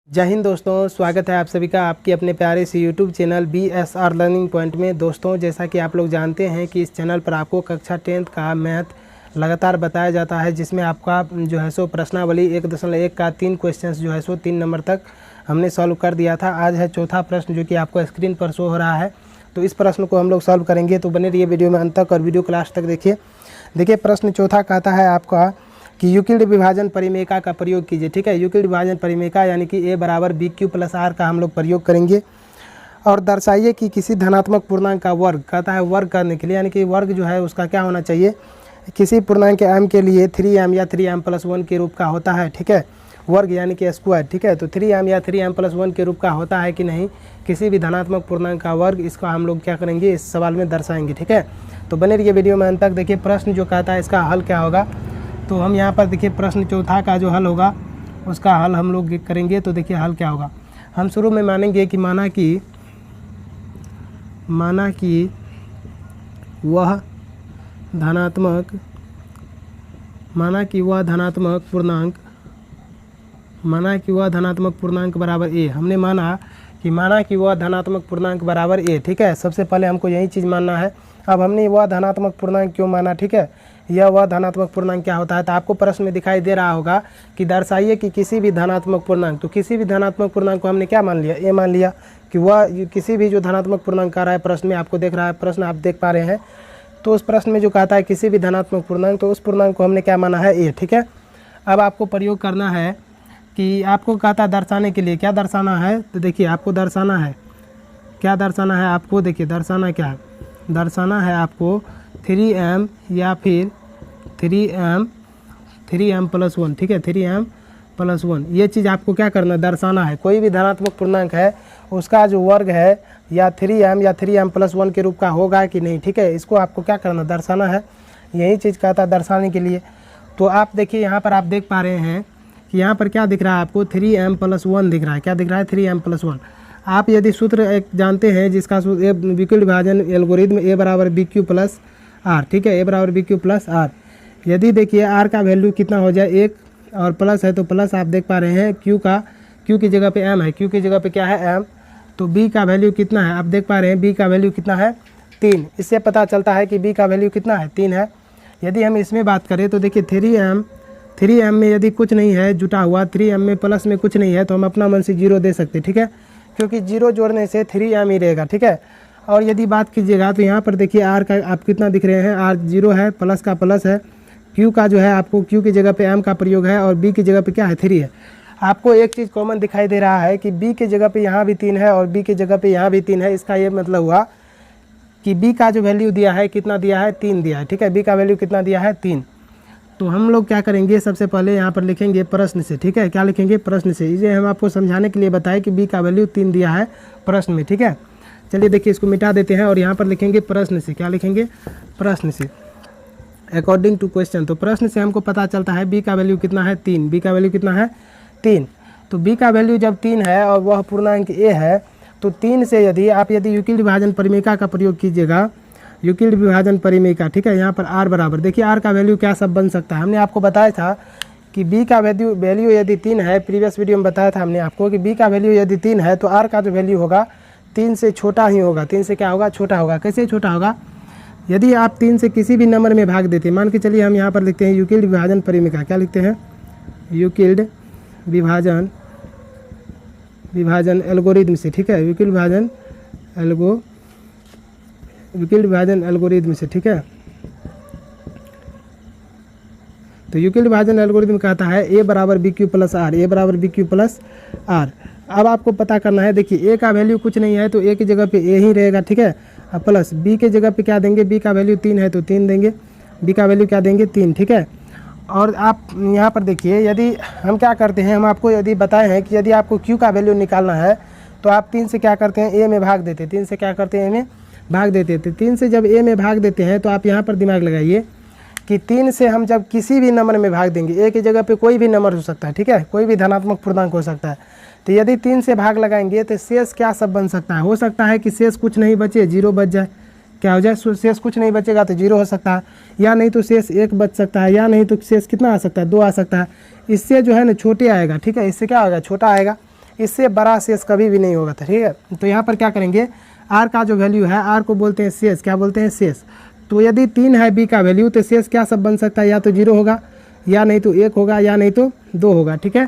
जय हिंद दोस्तों, स्वागत है आप सभी का आपके अपने प्यारे से YouTube channel BSR learning point में। दोस्तों, जैसा कि आप लोग जानते हैं कि इस चैनल पर आपको कक्षा 10th का मैथ लगातार बताया जाता है, जिसमें आपका जो है सो प्रश्नावली 1.1 का 3 क्वेश्चंस जो है सो 3 नंबर तक हमने सॉल्व कर दिया था। आज है चौथा प्रश्न जो कि आपको स्क्रीन पर शो हो रहा है। तो इस प्रश्न को हम लोग सॉल्व करेंगे, तो बने रहिए वीडियो में अंत तक और वीडियो क्लास तक देखिए प्रश्न चौथा कहता है आपका कि यूक्लिड विभाजन परिमेयका का प्रयोग कीजिए। ठीक है, यूक्लिड विभाजन परिमेयका यानी कि a बराबर BQ प्लस R का हम लोग प्रयोग करेंगे और दर्शाइए कि किसी धनात्मक पूर्णांक का वर्ग कहता है। वर्ग करने के लिए यानी कि वर्ग जो है उसका क्या होना चाहिए, किसी पूर्णांक m के लिए 3m या 3m प्लस 1 के रूप का होता है। ठीक है, वर्ग यानी कि स्क्वायर। ठीक है, तो 3m या 3m प्लस 1 के रूप का होता है कि नहीं किसी भी धनात्मक पूर्णांक का वर्ग, इसका हम लोग क्या करेंगे, इस सवाल में दर्शाएंगे। ठीक है, तो बने रहिए वीडियो में अंत तक। देखिए प्रश्न जो कहता है इसका हल क्या होगा, तो हम यहाँ पर देखिए प्रश्न चौथा का जो हल होगा उसका हल हम लोग करेंगे। तो देखिए हल क्या होगा, हम शुरू में मानेंगे कि माना कि वह धनात्मक पूर्णांक बराबर a। हमने माना कि वह धनात्मक पूर्णांक बराबर a। ठीक है, सबसे पहले हमको यही चीज़ मानना है। अब हमने वह धनात्मक पूर्णांक क्यों माना, ठीक है, यह वह धनात्मक पूर्णांक क्या होता है, तो आपको प्रश्न में दिखाई दे रहा होगा कि दर्शाइए कि किसी भी धनात्मक पूर्णांक। तो किसी भी धनात्मक पूर्णांक को हमने क्या मान लिया, ए मान लिया कि वह किसी भी जो धनात्मक पूर्णांक आ रहा है प्रश्न में, आपको देख रहा है प्रश्न, आप देख पा रहे हैं। तो उस प्रश्न में जो कहता है किसी भी धनात्मक पूर्णांक, तो उस पूर्णांक को हमने क्या माना है, ए। ठीक है, अब आपको प्रयोग करना है कि आपको कहता है दर्शाने के लिए क्या दर्शाना है। तो देखिए आपको दर्शाना है, क्या दर्शाना है आपको, देखिए दर्शाना क्या है, दर्शाना है आपको 3m या फिर 3m प्लस 1। ठीक है, 3m प्लस 1 ये चीज़ आपको क्या करना, दर्शाना है। कोई भी धनात्मक पूर्णांक है उसका जो वर्ग है या 3m या 3m प्लस 1 के रूप का होगा कि नहीं। ठीक है, इसको आपको क्या करना, दर्शाना है। यही चीज़ कहता है दर्शाने के लिए। तो आप देखिए यहाँ पर आप देख पा रहे हैं कि यहाँ पर क्या दिख रहा है आपको, 3m प्लस 1 दिख रहा है। क्या दिख रहा है, 3m प्लस 1। आप यदि सूत्र एक जानते हैं जिसका सूत्र यूक्लिड विभाजन एल्गोरिथम a बराबर BQ प्लस R। ठीक है, a बराबर BQ प्लस R। यदि देखिए R का वैल्यू कितना हो जाए 1 और प्लस है तो प्लस आप देख पा रहे हैं Q की जगह पे M है, Q की जगह पे क्या है, M। तो B का वैल्यू कितना है, आप देख पा रहे हैं B का वैल्यू कितना है, 3। इससे पता चलता है कि B का वैल्यू कितना है, 3 है। यदि हम इसमें बात करें तो देखिए 3m में यदि कुछ नहीं है जुटा हुआ, 3m में प्लस में कुछ नहीं है, तो हम अपना मन से 0 दे सकते। ठीक है, क्योंकि 0 जोड़ने से 3m ही रहेगा। ठीक है, और यदि बात कीजिएगा तो यहाँ पर देखिए R का आप कितना दिख रहे हैं, R 0 है, प्लस का प्लस है। Q का जो है आपको Q की जगह पे M का प्रयोग है और B की जगह पे क्या है, 3 है। आपको एक चीज़ कॉमन दिखाई दे रहा है कि B की जगह पे यहाँ भी 3 है और B की जगह पे यहाँ भी 3 है। इसका ये मतलब हुआ कि B का जो वैल्यू दिया है कितना दिया है, 3 दिया है। ठीक है, B का वैल्यू कितना दिया है, 3। तो हम लोग क्या करेंगे, सबसे पहले यहाँ पर लिखेंगे प्रश्न से। ठीक है, क्या लिखेंगे, प्रश्न से। इसे हम आपको समझाने के लिए बताएं कि B का वैल्यू 3 दिया है प्रश्न में। ठीक है, चलिए देखिए इसको मिटा देते हैं और यहाँ पर लिखेंगे प्रश्न से। क्या लिखेंगे, प्रश्न से, अकॉर्डिंग टू क्वेश्चन। तो प्रश्न से हमको पता चलता है B का वैल्यू कितना है, 3। B का वैल्यू कितना है, 3। तो B का वैल्यू जब 3 है और वह पूर्णांक A है, तो 3 से यदि यूक्लिड विभाजन परिमेयका का प्रयोग कीजिएगा, यूक्लिड विभाजन परिमेयका। ठीक है, यहाँ पर R बराबर, देखिए R का वैल्यू क्या सब बन सकता है। हमने आपको बताया था कि B का वैल्यू यदि 3 है, प्रीवियस वीडियो में बताया था हमने आपको कि B का वैल्यू यदि 3 है तो R का जो वैल्यू होगा 3 से छोटा ही होगा। 3 से क्या होगा, छोटा होगा। कैसे छोटा होगा, यदि आप 3 से किसी भी नंबर में भाग देते, मान के चलिए हम यहाँ पर लिखते हैं यूक्लिड विभाजन परिमेयका। क्या लिखते हैं, यूक्लिड विभाजन एल्गोरिथम से। ठीक है, यूक्लिड विभाजन एल्गोरिथम से। ठीक है, तो यूक्लिड विभाजन एल्गोरिथम कहता है a बराबर BQ प्लस R, a बराबर BQ प्लस R। अब आपको पता करना है, देखिए a का वैल्यू कुछ नहीं है तो a की जगह पे a ही रहेगा। ठीक है, अब प्लस b के जगह पे क्या देंगे, b का वैल्यू 3 है तो 3 देंगे, b का वैल्यू क्या देंगे, 3। ठीक है, और आप यहाँ पर देखिए यदि हम क्या करते हैं, हम आपको यदि बताए हैं कि यदि आपको q का वैल्यू निकालना है तो आप 3 से क्या करते हैं, a में भाग देते, 3 से क्या करते हैं, a में भाग देते। तो 3 से जब a में भाग देते हैं तो आप यहाँ पर दिमाग लगाइए कि 3 से हम जब किसी भी नंबर में भाग देंगे, a की जगह पे कोई भी नंबर हो सकता है। ठीक है, कोई भी धनात्मक पूर्णांक हो सकता है। तो यदि 3 से भाग लगाएंगे तो शेष क्या सब बन सकता है, हो सकता है कि शेष कुछ नहीं बचे, 0 बच जाए। क्या हो जाए, शेष कुछ नहीं बचेगा तो 0 हो सकता है, या नहीं तो शेष 1 बच सकता है, या नहीं तो शेष कितना आ सकता है, 2 आ सकता है। इससे जो है ना छोटे आएगा। ठीक है, इससे क्या आएगा, छोटा आएगा। इससे बड़ा शेष कभी भी नहीं होगा था, ठीक है। तो यहाँ पर क्या करेंगे, आर का जो वैल्यू है, आर को बोलते हैं शेष, क्या बोलते हैं शेष। तो यदि 3 है बी का वैल्यू तो शेष क्या सब बन सकता है, या तो 0 होगा, या नहीं तो 1 होगा, या नहीं तो 2 होगा, ठीक है।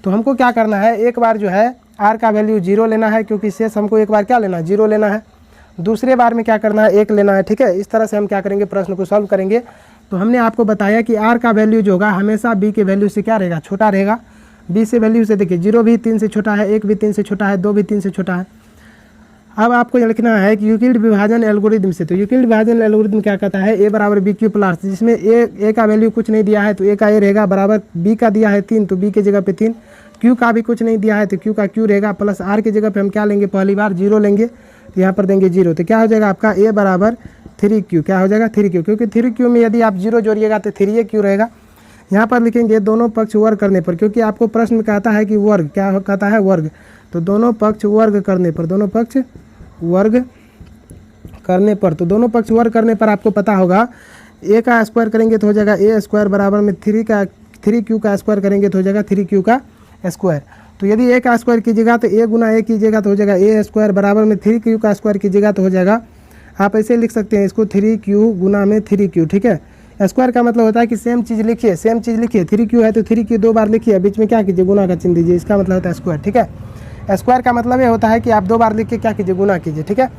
तो हमको क्या करना है, एक बार जो है आर का वैल्यू 0 लेना है, क्योंकि शेष हमको एक बार क्या लेना है, 0 लेना है। दूसरे बार में क्या करना है, 1 लेना है, ठीक है। इस तरह से हम क्या करेंगे, प्रश्न को सॉल्व करेंगे। तो हमने आपको बताया कि आर का वैल्यू जो होगा हमेशा बी के वैल्यू से क्या रहेगा, छोटा रहेगा। बी से वैल्यू से देखिए 0 भी 3 से छोटा है, 1 भी 3 से छोटा है, 2 भी 3 से छोटा है। अब आपको ये लिखना है कि यूक्लिड विभाजन एल्गोरिथम से। तो यूक्लिड विभाजन एल्गोरिथम क्या कहता है, ए बराबर बी क्यू प्लस, जिसमें ए का वैल्यू कुछ नहीं दिया है तो ए का ए रहेगा, बराबर बी का दिया है 3 तो बी की जगह पे 3, क्यू का भी कुछ नहीं दिया है तो क्यू का क्यू रहेगा, प्लस आर की जगह पे हम क्या लेंगे, पहली बार 0 लेंगे, तो यहाँ पर देंगे 0। तो क्या हो जाएगा आपका ए बराबर 3q, क्या हो जाएगा 3q, क्योंकि 3q में यदि आप 0 जोड़िएगा तो 3q रहेगा। यहाँ पर लिखेंगे दोनों पक्ष वर्ग करने पर, क्योंकि आपको प्रश्न में कहता है कि वर्ग, क्या कहता है वर्ग। तो दोनों पक्ष वर्ग करने पर, दोनों पक्ष वर्ग करने पर, तो दोनों पक्ष वर्ग करने पर आपको पता होगा ए का स्क्वायर करेंगे तो हो जाएगा ए स्क्वायर बराबर में 3q का स्क्वायर करेंगे तो हो जाएगा 3q का स्क्वायर। तो यदि ए का स्क्वायर कीजिएगा तो ए गुना ए कीजिएगा तो हो जाएगा ए स्क्वायर बराबर में 3q का स्क्वायर कीजिएगा तो हो जाएगा, आप ऐसे लिख सकते हैं इसको 3q गुना में 3q, ठीक है। स्क्वायर का मतलब होता है कि सेम चीज़ लिखिए, सेम चीज़ लिखिए, 3q है तो 3q 2 बार लिखिए, बीच में क्या कीजिए, गुना का चिन्ह दीजिए, इसका मतलब होता है स्क्वायर, ठीक है। स्क्वायर का मतलब ये होता है कि आप 2 बार लिख के क्या कीजिए, गुना कीजिए, ठीक है।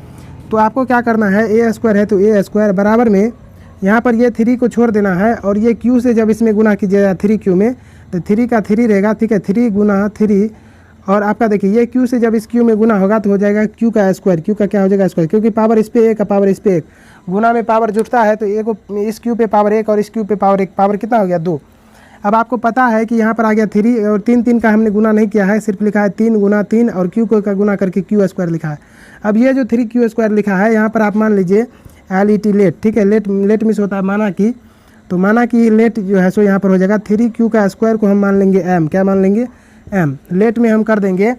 तो आपको क्या करना है, ए स्क्वायर है तो ए स्क्वायर बराबर में यहाँ पर ये 3 को छोड़ देना है, और ये q से जब इसमें गुना कीजिएगा 3q में तो 3 का 3 रहेगा, ठीक है, 3 गुना 3, और आपका देखिए ये q से जब इस q में गुना होगा तो हो जाएगा q का स्क्वायर, q का क्या हो जाएगा स्क्वायर, क्योंकि पावर इस पे 1 का पावर इस पे 1, गुना में पावर जुटता है तो एक इस q पे पावर 1 और इस q पे पावर 1, पावर कितना हो गया 2। अब आपको पता है कि यहाँ पर आ गया 3 और 3 का हमने गुना नहीं किया है, सिर्फ लिखा है 3 गुना 3 और q को का गुना करके q स्क्वायर लिखा है। अब ये जो 3q स्क्वायर लिखा है यहाँ पर आप मान लीजिए LET लेट, ठीक है, लेट मिस होता है माना कि, तो माना कि लेट जो है सो यहाँ पर हो जाएगा 3q का स्क्वायर को हम मान लेंगे m, क्या मान लेंगे m, लेट में हम कर देंगे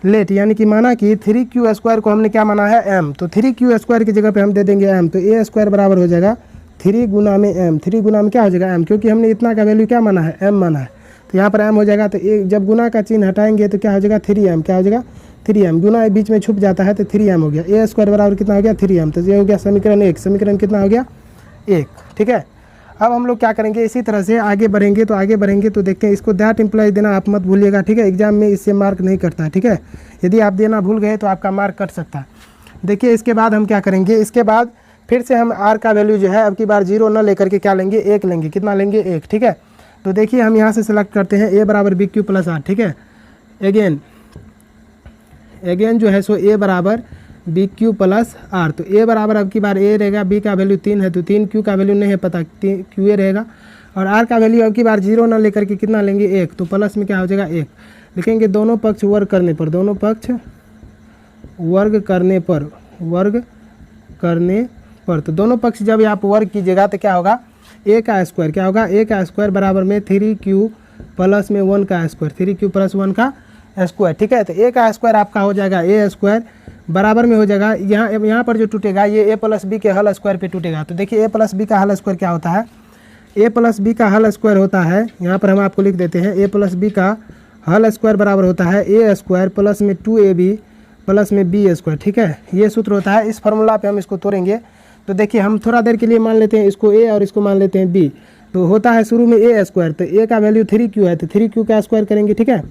लेट, यानी कि माना कि 3q स्क्वायर को हमने क्या माना है m, तो 3q स्क्वायर की जगह पे हम दे देंगे m, तो a स्क्वायर बराबर हो जाएगा 3 गुना में m, 3 गुना में क्या हो जाएगा m, क्योंकि हमने इतना का वैल्यू क्या माना है m माना है, तो यहाँ पर m हो जाएगा। तो एक जब गुना का चिन्ह हटाएंगे तो क्या हो जाएगा 3m, क्या हो जाएगा 3m, गुना बीच में छुप जाता है तो 3m हो गया, a स्क्वायर बराबर कितना हो गया 3m, तो ये हो गया समीकरण 1, समीकरण कितना हो गया 1, ठीक है। अब हम लोग क्या करेंगे, इसी तरह से आगे बढ़ेंगे तो देखते हैं, इसको दैट इम्प्लाई देना आप मत भूलिएगा, ठीक है, एग्जाम में इससे मार्क नहीं कटता है, ठीक है। यदि आप देना भूल गए तो आपका मार्क कट सकता है। देखिए इसके बाद हम क्या करेंगे, इसके बाद फिर से हम आर का वैल्यू जो है अब की बार 0 न लेकर के क्या लेंगे, 1 लेंगे, कितना लेंगे 1, ठीक है। तो देखिए हम यहाँ से सिलेक्ट करते हैं ए बराबर बी क्यू प्लस आर, ठीक है। अगेन जो है सो ए बराबर बी क्यू प्लस आर, तो ए बराबर अब की बार ए रहेगा, बी का वैल्यू 3 है तो 3, क्यू का वैल्यू नहीं है पता, क्यू ए रहेगा, और आर का वैल्यू अब की बार 0 ना लेकर के कितना लेंगे 1, तो प्लस में क्या हो जाएगा 1, लिखेंगे दोनों पक्ष वर्ग करने पर, दोनों पक्ष वर्ग करने पर, तो दोनों पक्ष जब आप वर्ग कीजिएगा तो क्या होगा, ए का स्क्वायर, क्या होगा ए का स्क्वायर बराबर में 3q प्लस में 1 का स्क्वायर, 3q प्लस 1 का स्क्वायर, ठीक है। तो ए का स्क्वायर आपका हो जाएगा ए स्क्वायर बराबर में हो जाएगा, यहाँ पर जो टूटेगा ये ए प्लस बी के हल स्क्वायर पे टूटेगा। तो देखिए ए प्लस बी का हल स्क्वायर क्या होता है, ए प्लस बी का हल स्क्वायर होता है, यहाँ पर हम आपको लिख देते हैं, ए प्लस बी का हल स्क्वायर बराबर होता है ए स्क्वायर प्लस में 2ab प्लस में बी स्क्वायर, ठीक है, ये सूत्र होता है। इस फार्मूला पे हम इसको तोड़ेंगे तो देखिए हम थोड़ा देर के लिए मान लेते हैं इसको ए और इसको मान लेते हैं बी, तो होता है शुरू में ए स्क्वायर, तो ए का वैल्यू 3q है तो 3q का स्क्वायर करेंगे, ठीक है।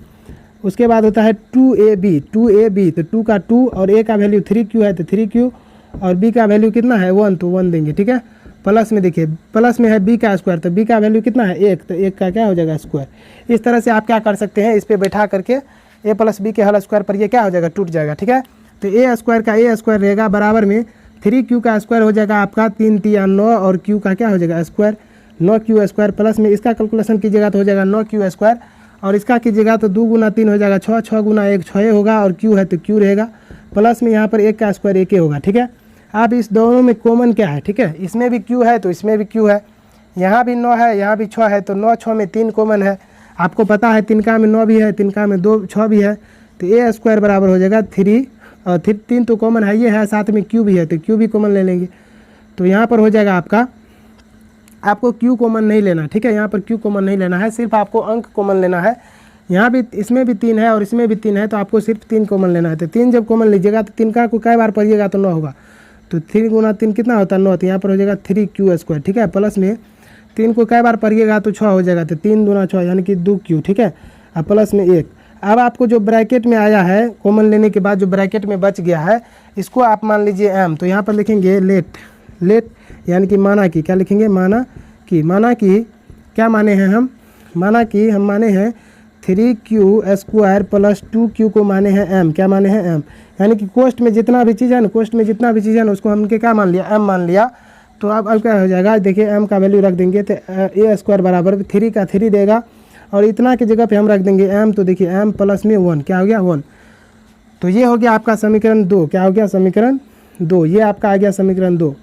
उसके बाद होता है 2ab, तो 2 का 2 और a का वैल्यू 3q है तो 3q और b का वैल्यू कितना है 1, तो 1 देंगे, ठीक है। प्लस में देखिए प्लस में है b का स्क्वायर, तो b का वैल्यू कितना है 1, तो 1 का क्या हो जाएगा स्क्वायर। इस तरह से आप क्या कर सकते हैं, इस पर बैठा करके a प्लस बी के हल स्क्वायर पर ये क्या हो जाएगा, टूट जाएगा, ठीक है। तो a स्क्वायर का a स्क्वायर रहेगा बराबर में 3q का स्क्वायर हो जाएगा आपका 3 3 9 और q का क्या हो जाएगा स्क्वायर 9q स्क्वायर, प्लस में इसका कैलकुलेशन कीजिएगा तो हो जाएगा 9q स्क्वायर, और इसका कीजिएगा तो 2 गुना 3 हो जाएगा 6, 6 गुना 1 6 होगा, और q है तो q रहेगा, प्लस में यहाँ पर 1 का स्क्वायर 1 होगा, ठीक है। अब इस दोनों में कॉमन क्या है, ठीक है, इसमें भी q है तो इसमें भी q है, यहाँ भी 9 है यहाँ भी 6 है, तो 9 6 में 3 कॉमन है, आपको पता है 3 का में 9 भी है, 3 का में 2 6 भी है, तो a स्क्वायर बराबर हो जाएगा 3, और 3 तो कॉमन है ये है, साथ में q भी है तो q भी कॉमन ले लेंगे, तो यहाँ पर हो जाएगा आपको q कॉमन नहीं लेना, ठीक है, यहाँ पर q कॉमन नहीं लेना है, सिर्फ आपको अंक कॉमन लेना है। यहाँ भी इसमें भी 3 है और इसमें भी 3 है, तो आपको सिर्फ 3 कॉमन लेना है। तो 3 जब कॉमन लीजिएगा तो 3 का को कई बार पढ़िएगा तो 9 होगा। तो 3 गुना 3 कितना होता है 9, तो यहाँ पर हो जाएगा 3q², ठीक है। प्लस में 3 को कई बार पढ़िएगा तो 6 हो जाएगा, तो 3 दूना 6 यानी कि 2q, ठीक है। अब प्लस में 1। अब आपको जो ब्रैकेट में आया है कॉमन लेने के बाद जो ब्रैकेट में बच गया है इसको आप मान लीजिए m, तो यहाँ पर लिखेंगे लेट यानी कि माना कि, क्या लिखेंगे माना कि क्या माने हैं हम, माना कि हम माने हैं 3q² प्लस 2q को माने हैं m, क्या माने हैं m, यानी कि कोष्ट में जितना भी चीज़ है ना, उसको हमने क्या मान लिया m मान लिया। तो अब क्या हो जाएगा, देखिए m का वैल्यू रख देंगे तो a² बराबर 3 का 3 देगा और इतना की जगह पे हम रख देंगे m, तो देखिए m प्लस में 1 क्या हो गया 1। तो ये हो गया आपका समीकरण 2, क्या हो गया समीकरण 2, ये आपका आ गया समीकरण 2।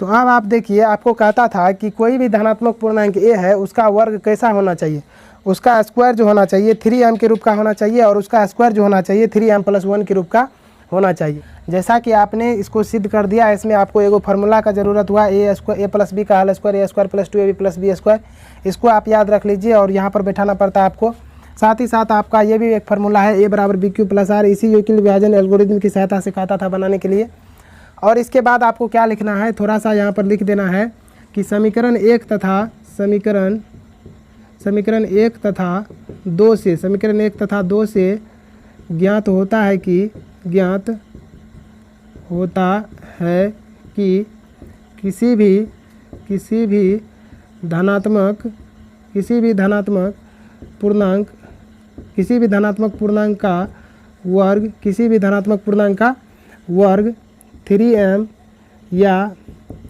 तो अब आप देखिए आपको कहता था कि कोई भी धनात्मक पूर्णांक a है उसका वर्ग कैसा होना चाहिए, उसका स्क्वायर जो होना चाहिए 3m के रूप का होना चाहिए और उसका स्क्वायर जो होना चाहिए 3m प्लस 1 के रूप का होना चाहिए। जैसा कि आपने इसको सिद्ध कर दिया, इसमें आपको एगो फार्मूला का ज़रूरत हुआ a प्लस बी का whole square a² plus 2ab plus b², इसको आप याद रख लीजिए और यहाँ पर बैठाना पड़ता है आपको। साथ ही साथ आपका ये भी एक फार्मूला है a बराबर bq प्लस r, इसी यूक्लिड विभाजन एल्गोरिथम की सहायता से कहता था बनाने के लिए। और इसके बाद आपको क्या लिखना है, थोड़ा सा यहाँ पर लिख देना है कि समीकरण 1 तथा 2 से ज्ञात होता है कि किसी भी धनात्मक पूर्णांक का वर्ग 3m या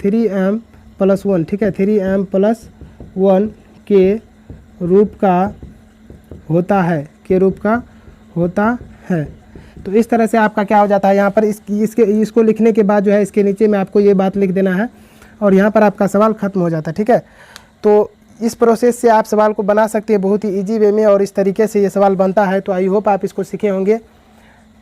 3m प्लस 1, ठीक है, 3m प्लस 1 के रूप का होता है। तो इस तरह से आपका क्या हो जाता है, यहाँ पर इसको लिखने के बाद जो है इसके नीचे में आपको ये बात लिख देना है और यहाँ पर आपका सवाल ख़त्म हो जाता है, ठीक है। तो इस प्रोसेस से आप सवाल को बना सकते हैं बहुत ही इजी वे में और इस तरीके से ये सवाल बनता है। तो आई होप आप इसको सीखे होंगे।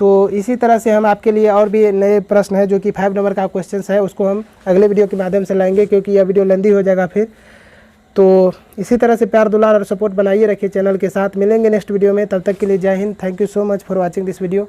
तो इसी तरह से हम आपके लिए और भी नए प्रश्न है जो कि 5 नंबर का क्वेश्चन है उसको हम अगले वीडियो के माध्यम से लाएंगे, क्योंकि यह वीडियो लेंदी हो जाएगा फिर। तो इसी तरह से प्यार दुलार और सपोर्ट बनाइए रखिए चैनल के साथ। मिलेंगे नेक्स्ट वीडियो में, तब तक के लिए जय Hind. Thank you so much for watching this video.